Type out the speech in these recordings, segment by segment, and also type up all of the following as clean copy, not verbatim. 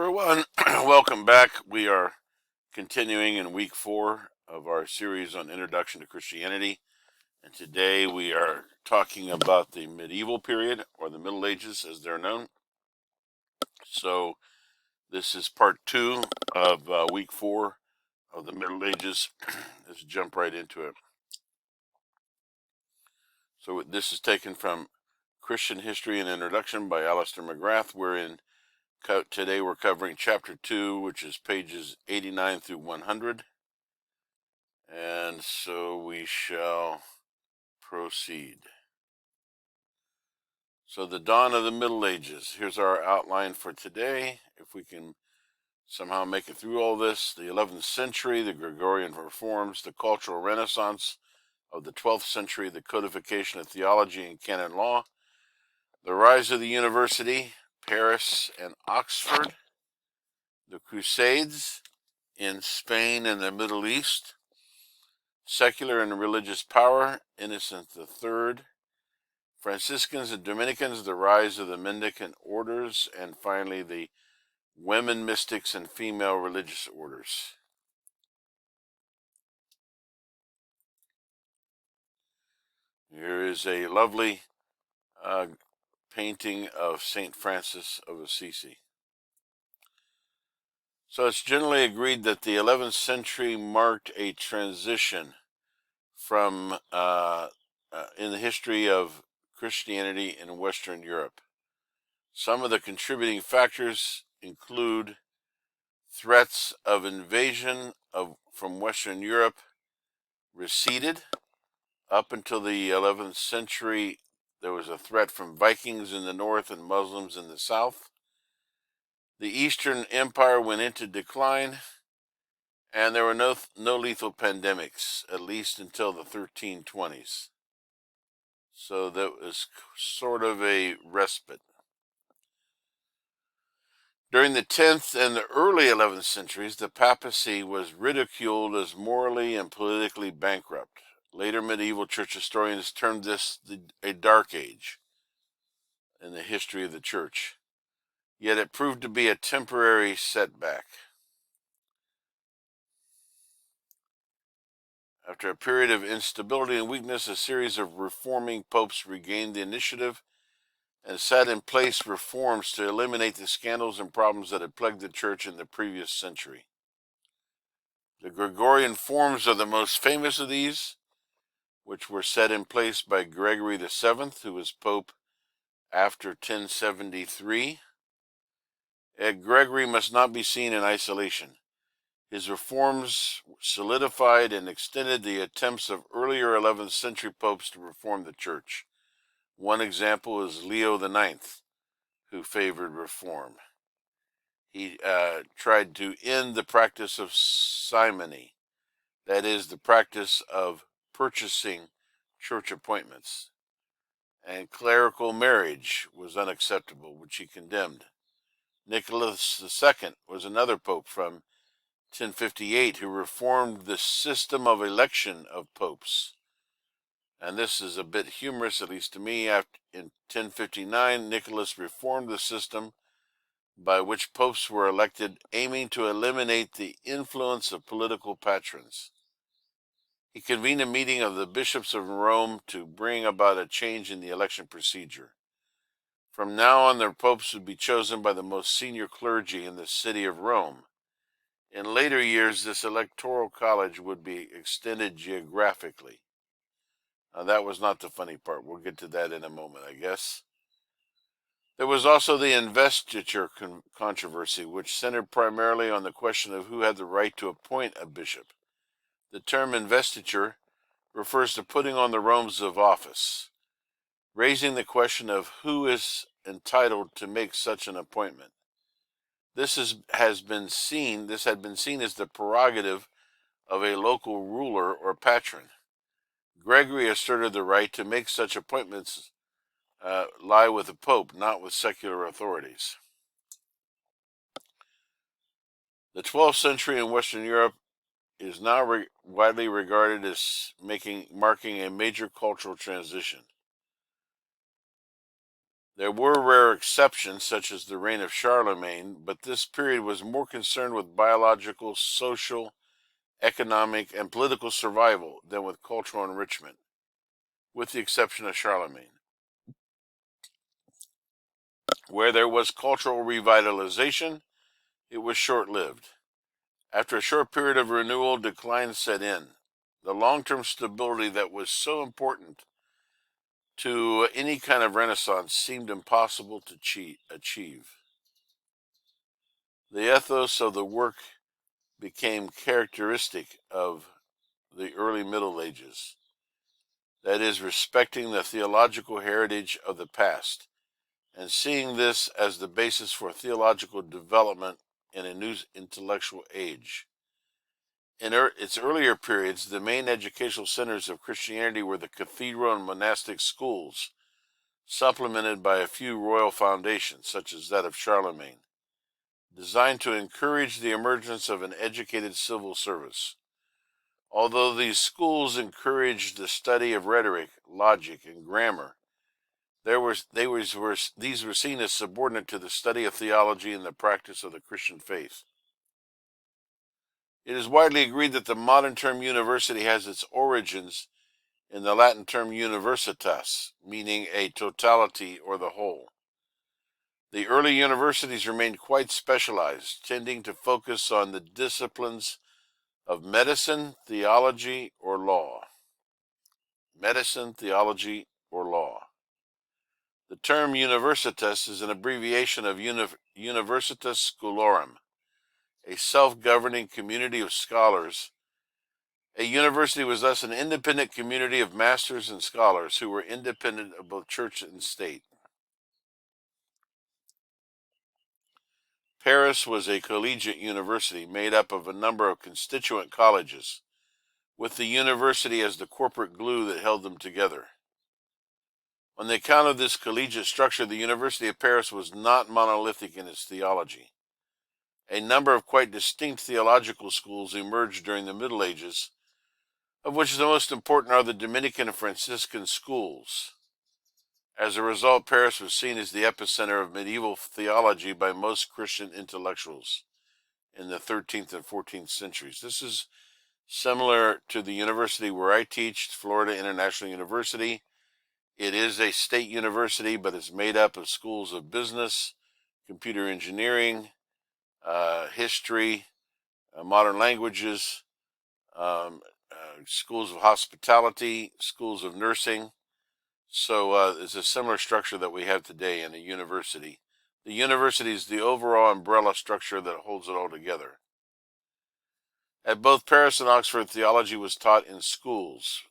everyone. Welcome back. We are continuing in week 4 of our series on Introduction to Christianity. And today we are talking about the medieval period, or the Middle Ages as they're known. So this is part 2 of week 4 of the Middle Ages. Let's jump right into it. So this is taken from Christian History and Introduction by Alistair McGrath. Today we're covering chapter 2, which is pages 89 through 100. And so we shall proceed. So the dawn of the Middle Ages. Here's our outline for today. If we can somehow make it through all this: the 11th century, the Gregorian reforms, the cultural renaissance of the 12th century, the codification of theology and canon law, the rise of the university, Paris and Oxford, the Crusades in Spain and the Middle East, secular and religious power, Innocent III, Franciscans and Dominicans, the rise of the mendicant orders, and finally the women mystics and female religious orders. Here is a lovely painting of St. Francis of Assisi. So it's generally agreed that the 11th century marked a transition from in the history of Christianity in Western Europe. Some of the contributing factors include threats of invasion from Western Europe receded. Up until the 11th century, there was a threat from Vikings in the north and Muslims in the south. The Eastern Empire went into decline, and there were no lethal pandemics, at least until the 1320s. So that was sort of a respite. During the 10th and the early 11th centuries, the papacy was ridiculed as morally and politically bankrupt. Later medieval church historians termed this a dark age in the history of the church. Yet it proved to be a temporary setback. After a period of instability and weakness, a series of reforming popes regained the initiative and set in place reforms to eliminate the scandals and problems that had plagued the church in the previous century. The Gregorian forms are the most famous of these, which were set in place by Gregory VII, who was pope after 1073. Gregory must not be seen in isolation. His reforms solidified and extended the attempts of earlier 11th century popes to reform the church. One example is Leo IX, who favored reform. He tried to end the practice of simony, that is, the practice of purchasing church appointments. And clerical marriage was unacceptable, which he condemned. Nicholas II was another pope from 1058 who reformed the system of election of popes. And this is a bit humorous, at least to me. In 1059, Nicholas reformed the system by which popes were elected, aiming to eliminate the influence of political patrons. He convened a meeting of the bishops of Rome to bring about a change in the election procedure. From now on, the popes would be chosen by the most senior clergy in the city of Rome. In later years, this electoral college would be extended geographically. Now, that was not the funny part. We'll get to that in a moment, I guess. There was also the investiture controversy, which centered primarily on the question of who had the right to appoint a bishop. The term investiture refers to putting on the robes of office, raising the question of who is entitled to make such an appointment. This had been seen as the prerogative of a local ruler or patron. Gregory asserted the right to make such appointments lie with the Pope, not with secular authorities. The 12th century in Western Europe is now widely regarded as marking a major cultural transition. There were rare exceptions, such as the reign of Charlemagne, but this period was more concerned with biological, social, economic, and political survival than with cultural enrichment, with the exception of Charlemagne. Where there was cultural revitalization, it was short-lived. After a short period of renewal, decline set in. The long-term stability that was so important to any kind of renaissance seemed impossible to achieve. The ethos of the work became characteristic of the early Middle Ages. That is, respecting the theological heritage of the past and seeing this as the basis for theological development in a new intellectual age. In its earlier periods, the main educational centers of Christianity were the cathedral and monastic schools, supplemented by a few royal foundations, such as that of Charlemagne, designed to encourage the emergence of an educated civil service. Although these schools encouraged the study of rhetoric, logic, and grammar, these were seen as subordinate to the study of theology and the practice of the Christian faith. It is widely agreed that the modern term university has its origins in the Latin term universitas, meaning a totality or the whole. The early universities remained quite specialized, tending to focus on the disciplines of medicine, theology, or law. Medicine, theology, or law. The term universitas is an abbreviation of Universitas Scholarum, a self-governing community of scholars. A university was thus an independent community of masters and scholars who were independent of both church and state. Paris was a collegiate university made up of a number of constituent colleges, with the university as the corporate glue that held them together. On the account of this collegiate structure, the University of Paris was not monolithic in its theology. A number of quite distinct theological schools emerged during the Middle Ages, of which the most important are the Dominican and Franciscan schools. As a result, Paris was seen as the epicenter of medieval theology by most Christian intellectuals in the 13th and 14th centuries. This is similar to the university where I teach, Florida International University. It is a state university, but it's made up of schools of business, computer engineering, history, modern languages, schools of hospitality, schools of nursing. So it's a similar structure that we have today in a university. The university is the overall umbrella structure that holds it all together. At both Paris and Oxford, theology was taught in schools.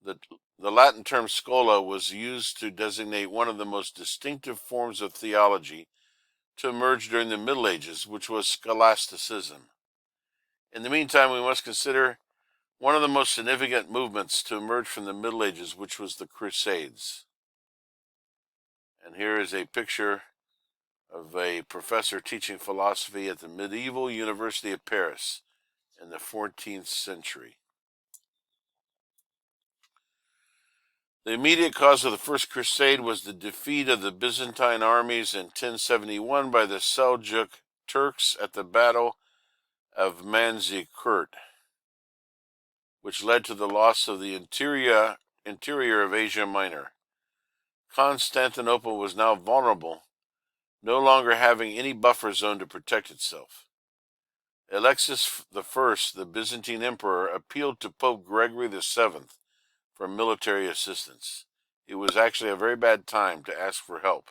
The Latin term schola was used to designate one of the most distinctive forms of theology to emerge during the Middle Ages, which was Scholasticism. In the meantime, we must consider one of the most significant movements to emerge from the Middle Ages, which was the Crusades. And here is a picture of a professor teaching philosophy at the medieval University of Paris in the 14th century. The immediate cause of the First Crusade was the defeat of the Byzantine armies in 1071 by the Seljuk Turks at the Battle of Manzikert, which led to the loss of the interior of Asia Minor. Constantinople was now vulnerable, no longer having any buffer zone to protect itself. Alexis I, the Byzantine emperor, appealed to Pope Gregory VII for military assistance. It was actually a very bad time to ask for help,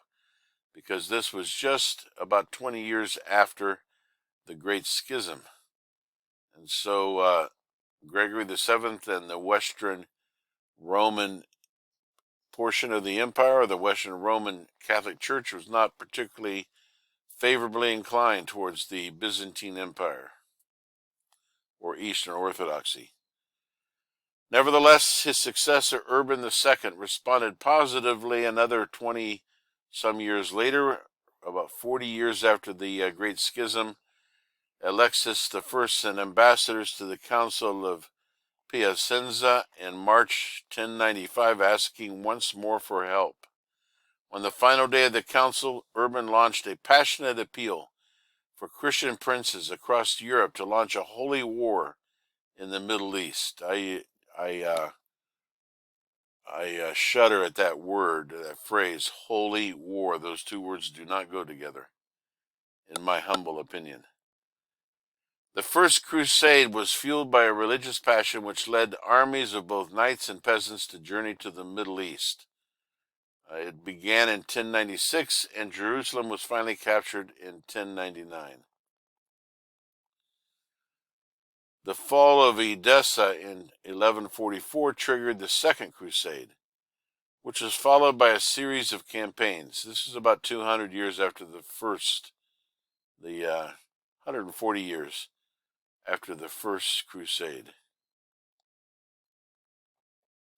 because this was just about 20 years after the Great Schism. And so Gregory VII and the Western Roman portion of the empire, the Western Roman Catholic Church, was not particularly favorably inclined towards the Byzantine Empire or Eastern Orthodoxy. Nevertheless, his successor Urban II responded positively another 20-some years later, about 40 years after the Great Schism. Alexis I sent ambassadors to the Council of Piacenza in March 1095, asking once more for help. On the final day of the council, Urban launched a passionate appeal for Christian princes across Europe to launch a holy war in the Middle East. I shudder at that word, that phrase, holy war. Those two words do not go together, in my humble opinion. The First Crusade was fueled by a religious passion which led armies of both knights and peasants to journey to the Middle East. It began in 1096, and Jerusalem was finally captured in 1099. The fall of Edessa in 1144 triggered the Second Crusade, which was followed by a series of campaigns. This is about 200 years after the first, 140 years after the First Crusade.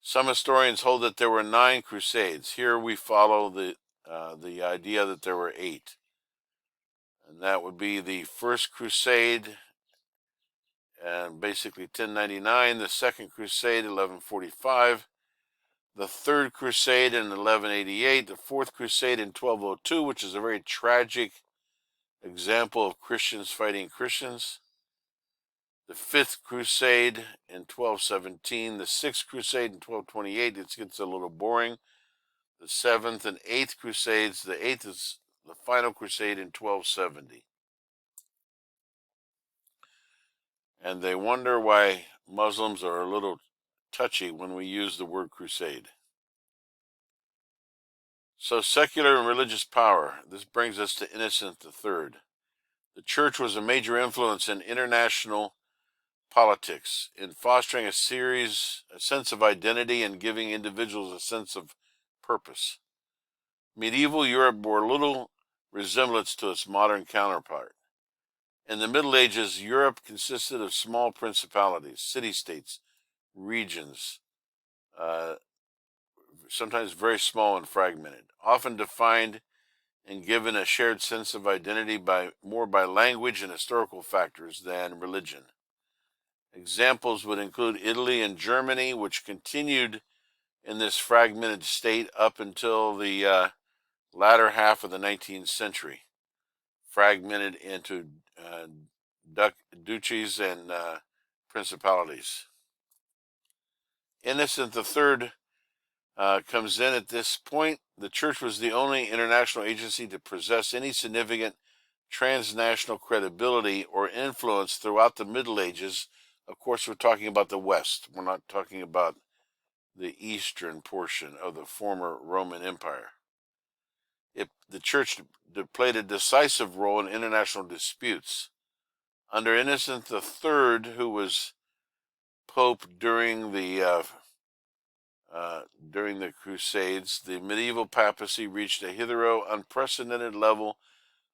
Some historians hold that there were 9 crusades. Here we follow the idea that there were 8. And that would be the First Crusade, and basically 1099, the Second Crusade, 1145, the Third Crusade in 1188, the Fourth Crusade in 1202, which is a very tragic example of Christians fighting Christians, the Fifth Crusade in 1217, the Sixth Crusade in 1228, it gets a little boring, the Seventh and Eighth Crusades, the Eighth is the final crusade in 1270. And they wonder why Muslims are a little touchy when we use the word crusade. So secular and religious power, this brings us to Innocent III. The church was a major influence in international politics, in fostering a sense of identity and giving individuals a sense of purpose. Medieval Europe bore little resemblance to its modern counterpart. In the Middle Ages, Europe consisted of small principalities, city-states, regions, sometimes very small and fragmented, often defined and given a shared sense of identity more by language and historical factors than religion. Examples would include Italy and Germany, which continued in this fragmented state up until the latter half of the 19th century, fragmented into duchies and principalities. Innocent III comes in at this point. The church was the only international agency to possess any significant transnational credibility or influence throughout the Middle Ages. Of course, we're talking about the West. We're not talking about the eastern portion of the former Roman Empire. The church played a decisive role in international disputes. Under Innocent III, who was Pope during the Crusades, the medieval papacy reached a hitherto unprecedented level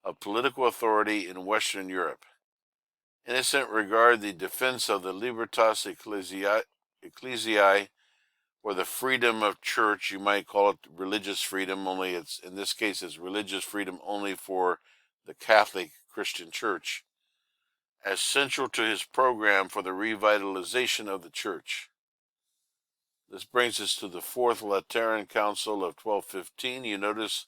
of political authority in Western Europe. Innocent regarded the defense of the libertas ecclesiae, or the freedom of church. You might call it religious freedom, only it's in this case it's religious freedom only for the Catholic Christian Church, as central to his program for the revitalization of the church. This brings us to the Fourth Lateran Council of 1215. You notice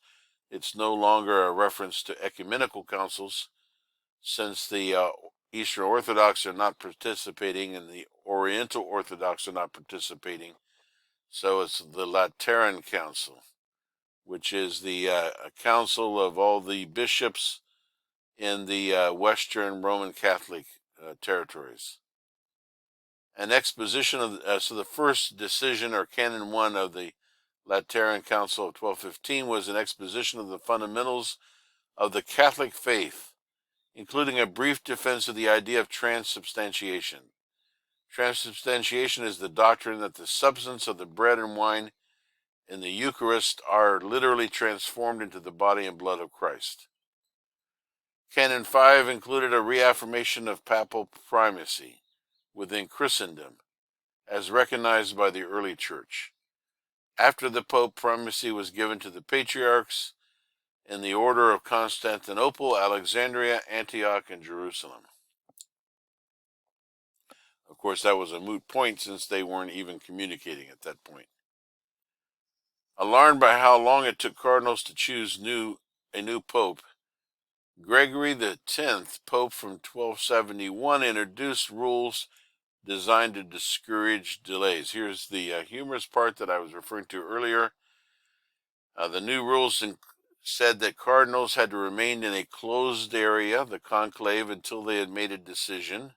it's no longer a reference to ecumenical councils, since the Eastern Orthodox are not participating and the Oriental Orthodox are not participating. So it's the Lateran Council, which is the council of all the bishops in the Western Roman Catholic territories. An exposition of so the first decision, or Canon 1 of the Lateran Council of 1215, was an exposition of the fundamentals of the Catholic faith, including a brief defense of the idea of transubstantiation. Transubstantiation is the doctrine that the substance of the bread and wine in the Eucharist are literally transformed into the body and blood of Christ. Canon 5 included a reaffirmation of papal primacy within Christendom, as recognized by the early church. After the Pope, primacy was given to the patriarchs in the order of Constantinople, Alexandria, Antioch, and Jerusalem. Of course, that was a moot point since they weren't even communicating at that point. Alarmed by how long it took cardinals to choose a new pope, Gregory X, Pope from 1271, introduced rules designed to discourage delays. Here's the humorous part that I was referring to earlier. The new rules said that cardinals had to remain in a closed area, the conclave, until they had made a decision.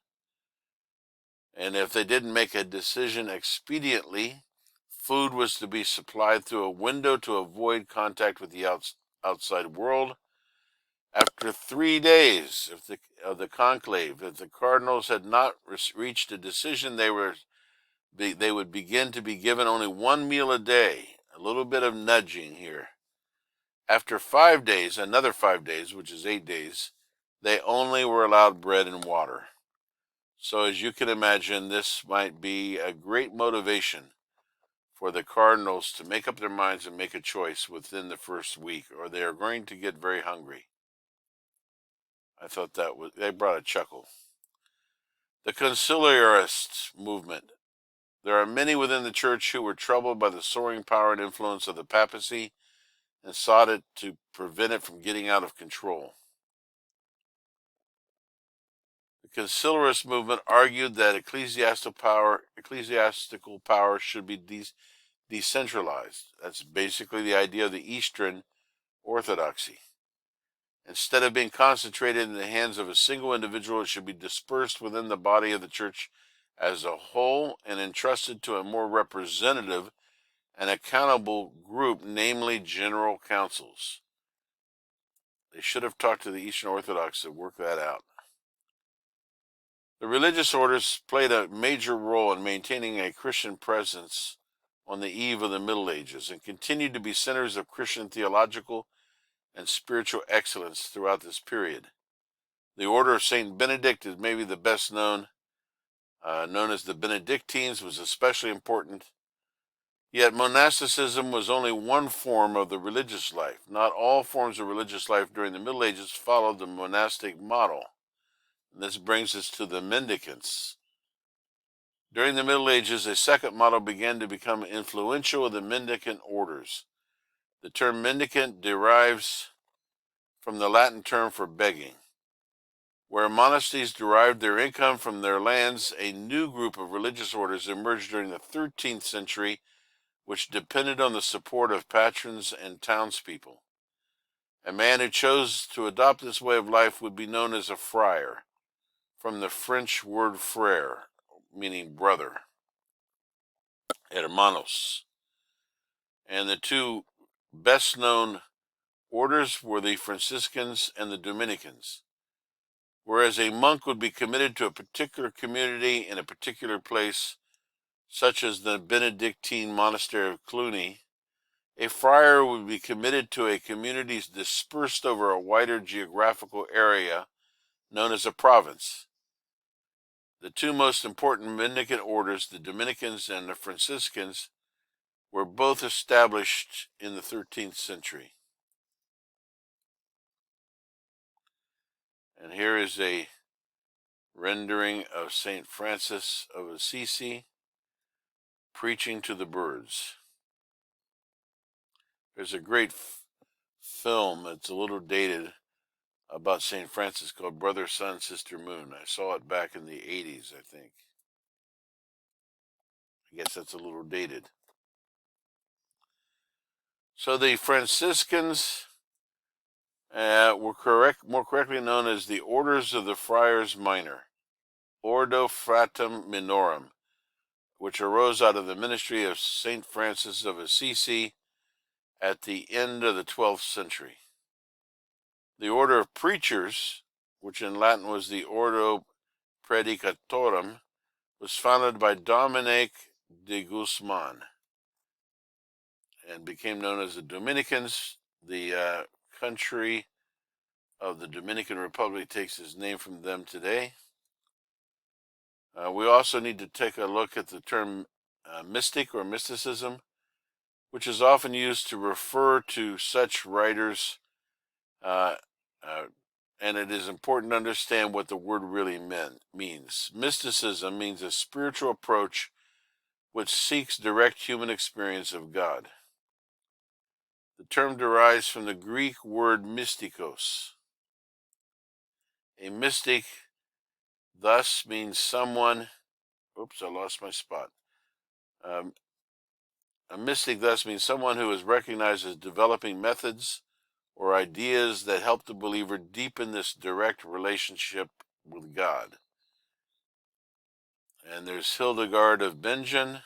And if they didn't make a decision expediently, food was to be supplied through a window to avoid contact with the outside world. After 3 days of the conclave, if the cardinals had not reached a decision, they would begin to be given only one meal a day, a little bit of nudging here. After 5 days, another 5 days, which is 8 days, they only were allowed bread and water. So as you can imagine, this might be a great motivation for the cardinals to make up their minds and make a choice within the first week, or they are going to get very hungry. I thought they brought a chuckle. The conciliarist movement. There are many within the church who were troubled by the soaring power and influence of the papacy and sought to prevent it from getting out of control. The conciliarist movement argued that ecclesiastical power should be decentralized. That's basically the idea of the Eastern Orthodoxy. Instead of being concentrated in the hands of a single individual, it should be dispersed within the body of the church as a whole and entrusted to a more representative and accountable group, namely general councils. They should have talked to the Eastern Orthodox to work that out. The religious orders played a major role in maintaining a Christian presence on the eve of the Middle Ages and continued to be centers of Christian theological and spiritual excellence throughout this period. The Order of St. Benedict is maybe the best known as the Benedictines, was especially important. Yet monasticism was only one form of the religious life. Not all forms of religious life during the Middle Ages followed the monastic model. And this brings us to the mendicants. During the Middle Ages, a second model began to become influential with the mendicant orders. The term mendicant derives from the Latin term for begging. Where monasteries derived their income from their lands, a new group of religious orders emerged during the 13th century, which depended on the support of patrons and townspeople. A man who chose to adopt this way of life would be known as a friar, from the French word frère, meaning brother, hermanos. And the two best known orders were the Franciscans and the Dominicans. Whereas a monk would be committed to a particular community in a particular place, such as the Benedictine monastery of Cluny, a friar would be committed to a community dispersed over a wider geographical area known as a province. The two most important mendicant orders, the Dominicans and the Franciscans, were both established in the 13th century. And here is a rendering of St. Francis of Assisi preaching to the birds. There's a great film that's a little dated about St. Francis called Brother, Sun, Sister, Moon. I saw it back in the 80s, I think. I guess that's a little dated. So the Franciscans were more correctly known as the Orders of the Friars Minor, Ordo Fratem Minorum, which arose out of the ministry of St. Francis of Assisi at the end of the 12th century. The Order of Preachers, which in Latin was the Ordo Predicatorum, was founded by Dominic de Guzman and became known as the Dominicans. The country of the Dominican Republic takes its name from them today. We also need to take a look at the term mystic or mysticism, which is often used to refer to such writers, and it is important to understand what the word really means. Mysticism means a spiritual approach which seeks direct human experience of God. The term derives from the Greek word mystikos. A mystic thus means someone, oops, I lost my spot. A mystic thus means someone who is recognized as developing methods or ideas that help the believer deepen this direct relationship with God. And there's Hildegard of Bingen,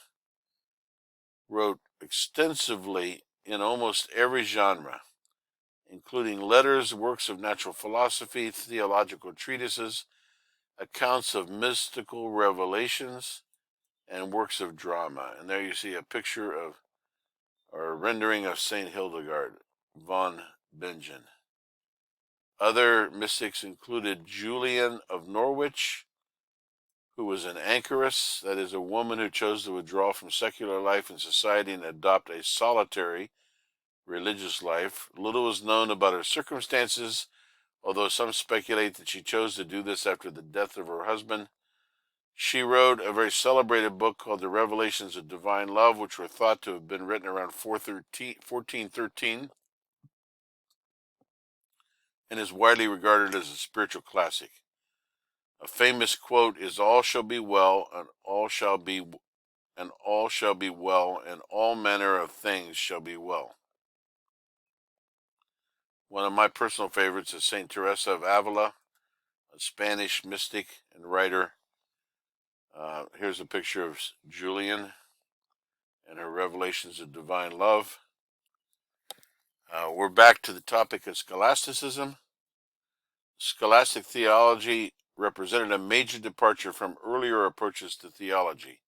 wrote extensively in almost every genre, including letters, works of natural philosophy, theological treatises, accounts of mystical revelations, and works of drama. And there you see a picture of, or a rendering of Saint Hildegard von Bingen. Other mystics included Julian of Norwich, who was an anchoress, that is, a woman who chose to withdraw from secular life and society and adopt a solitary religious life. Little is known about her circumstances, although some speculate that she chose to do this after the death of her husband. She wrote a very celebrated book called The Revelations of Divine Love, which were thought to have been written around 1413, and is widely regarded as a spiritual classic. A famous quote is, "All shall be well, and all shall be well, and all manner of things shall be well." One of my personal favorites is Saint Teresa of Avila, a Spanish mystic and writer. Here's a picture of Julian and her Revelations of Divine Love. We're back to the topic of scholasticism. Scholastic theology represented a major departure from earlier approaches to theology.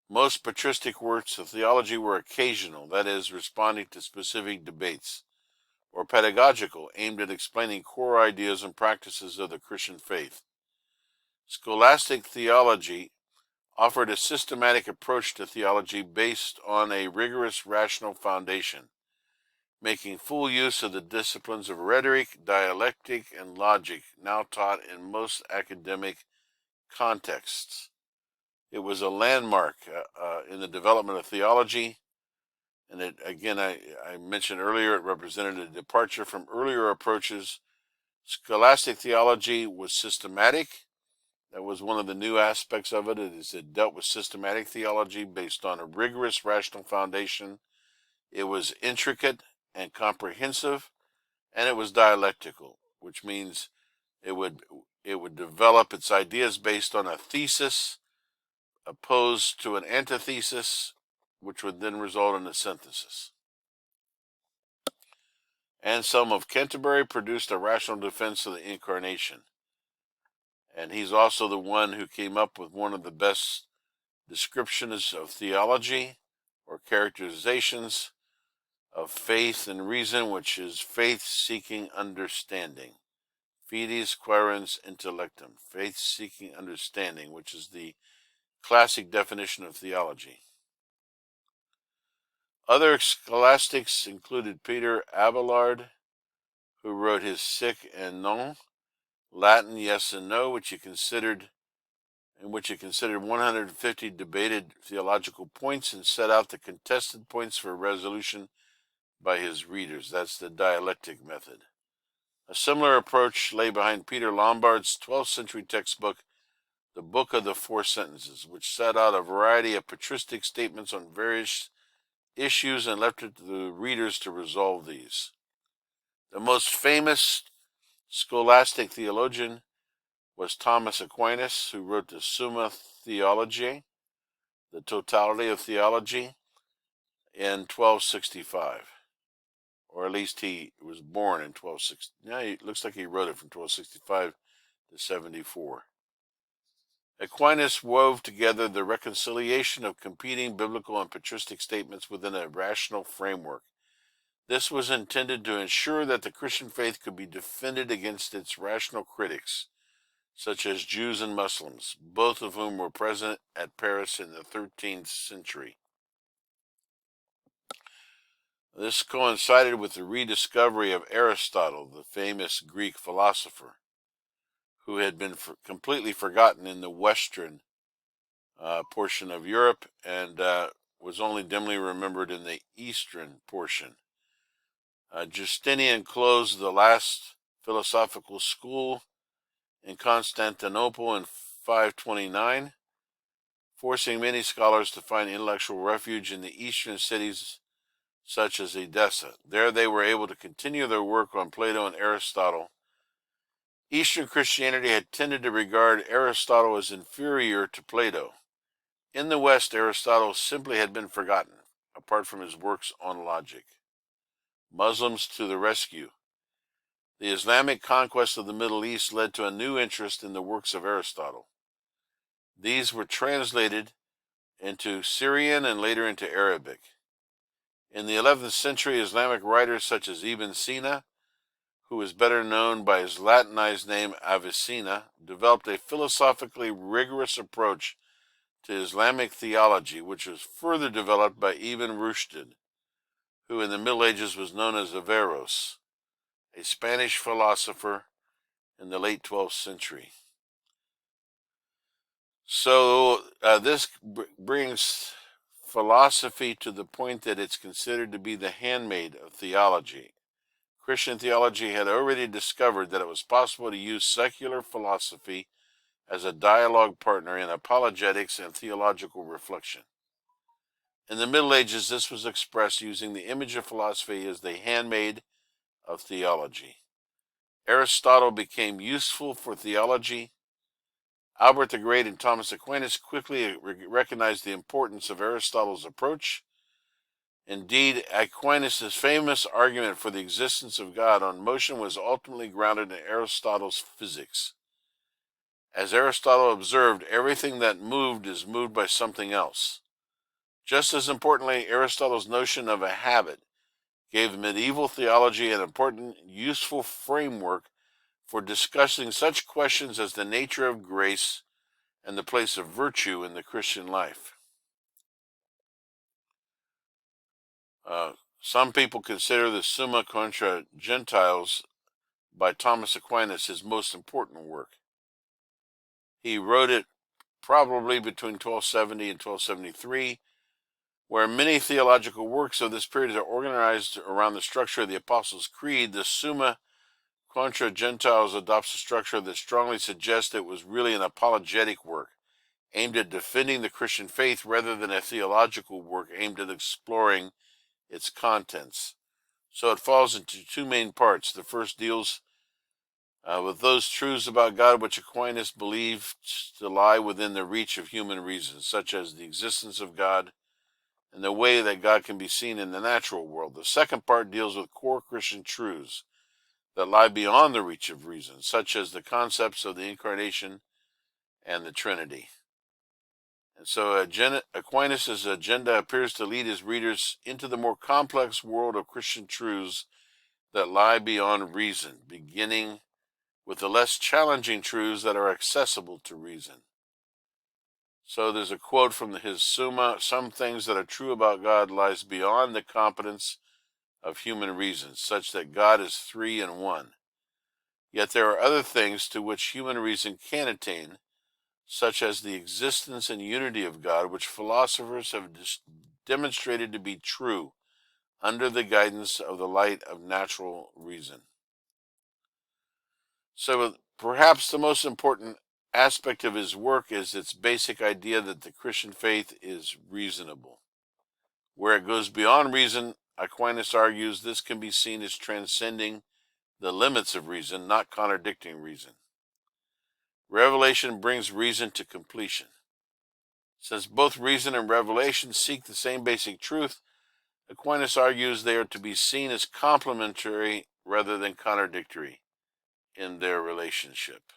Most patristic works of theology were occasional, that is, responding to specific debates, or pedagogical, aimed at explaining core ideas and practices of the Christian faith. Scholastic theology offered a systematic approach to theology based on a rigorous rational foundation, making full use of the disciplines of rhetoric, dialectic, and logic, now taught in most academic contexts. It was a landmark in the development of theology, and it, again, I mentioned earlier, it represented a departure from earlier approaches. Scholastic theology was systematic. That was one of the new aspects of it. It dealt with systematic theology based on a rigorous rational foundation. It was intricate and comprehensive, and it was dialectical, which means it would develop its ideas based on a thesis opposed to an antithesis, which would then result in a synthesis. Anselm of Canterbury produced a rational defense of the Incarnation, and he's also the one who came up with one of the best descriptions of theology, or characterizations of faith and reason, which is faith-seeking understanding. Fides quaerens intellectum, faith-seeking understanding, which is the classic definition of theology. Other scholastics included Peter Abelard, who wrote his Sic and Non, Latin Yes and No, in which he considered 150 debated theological points and set out the contested points for resolution by his readers. That's the dialectic method. A similar approach lay behind Peter Lombard's 12th century textbook, The Book of the Four Sentences, which set out a variety of patristic statements on various issues and left it to the readers to resolve these. The most famous scholastic theologian was Thomas Aquinas, who wrote the Summa Theologiae, the Totality of Theology, in 1265. Or at least he was born in 1260. No, it looks like he wrote it from 1265 to 74. Aquinas wove together the reconciliation of competing biblical and patristic statements within a rational framework. This was intended to ensure that the Christian faith could be defended against its rational critics, such as Jews and Muslims, both of whom were present at Paris in the 13th century. This coincided with the rediscovery of Aristotle, the famous Greek philosopher, who had been completely forgotten in the western portion of Europe and was only dimly remembered in the eastern portion. Justinian closed the last philosophical school in Constantinople in 529, forcing many scholars to find intellectual refuge in the eastern cities such as Edessa. There they were able to continue their work on Plato and Aristotle. Eastern Christianity had tended to regard Aristotle as inferior to Plato. In the West, Aristotle simply had been forgotten, apart from his works on logic. Muslims to the rescue. The Islamic conquest of the Middle East led to a new interest in the works of Aristotle. These were translated into Syrian and later into Arabic. In the 11th century, Islamic writers such as Ibn Sina, who is better known by his Latinized name Avicenna, developed a philosophically rigorous approach to Islamic theology, which was further developed by Ibn Rushd, who in the Middle Ages was known as Averroes, a Spanish philosopher in the late 12th century. So this brings philosophy to the point that it's considered to be the handmaid of theology. Christian theology had already discovered that it was possible to use secular philosophy as a dialogue partner in apologetics and theological reflection. In the Middle Ages, this was expressed using the image of philosophy as the handmaid of theology. Aristotle became useful for theology. Albert the Great and Thomas Aquinas quickly recognized the importance of Aristotle's approach. Indeed, Aquinas' famous argument for the existence of God on motion was ultimately grounded in Aristotle's physics. As Aristotle observed, everything that moved is moved by something else. Just as importantly, Aristotle's notion of a habit gave medieval theology an important, useful framework for discussing such questions as the nature of grace and the place of virtue in the Christian life. Some people consider the Summa contra Gentiles by Thomas Aquinas his most important work. He wrote it probably between 1270 and 1273, where many theological works of this period are organized around the structure of the Apostles' Creed. The Summa contra Gentiles adopts a structure that strongly suggests it was really an apologetic work aimed at defending the Christian faith rather than a theological work aimed at exploring its contents. So it falls into two main parts. The first deals with those truths about God which Aquinas believed to lie within the reach of human reason, such as the existence of God and the way that God can be seen in the natural world. The second part deals with core Christian truths that lie beyond the reach of reason, such as the concepts of the Incarnation and the Trinity. And so Aquinas' agenda appears to lead his readers into the more complex world of Christian truths that lie beyond reason, beginning with the less challenging truths that are accessible to reason. So there's a quote from his Summa: "Some things that are true about God lies beyond the competence of human reason, such that God is three in one. Yet there are other things to which human reason can attain, such as the existence and unity of God, which philosophers have demonstrated to be true under the guidance of the light of natural reason." So perhaps the most important aspect of his work is its basic idea that the Christian faith is reasonable. Where it goes beyond reason, Aquinas argues this can be seen as transcending the limits of reason, not contradicting reason. Revelation brings reason to completion. Since both reason and revelation seek the same basic truth, Aquinas argues they are to be seen as complementary rather than contradictory in their relationship.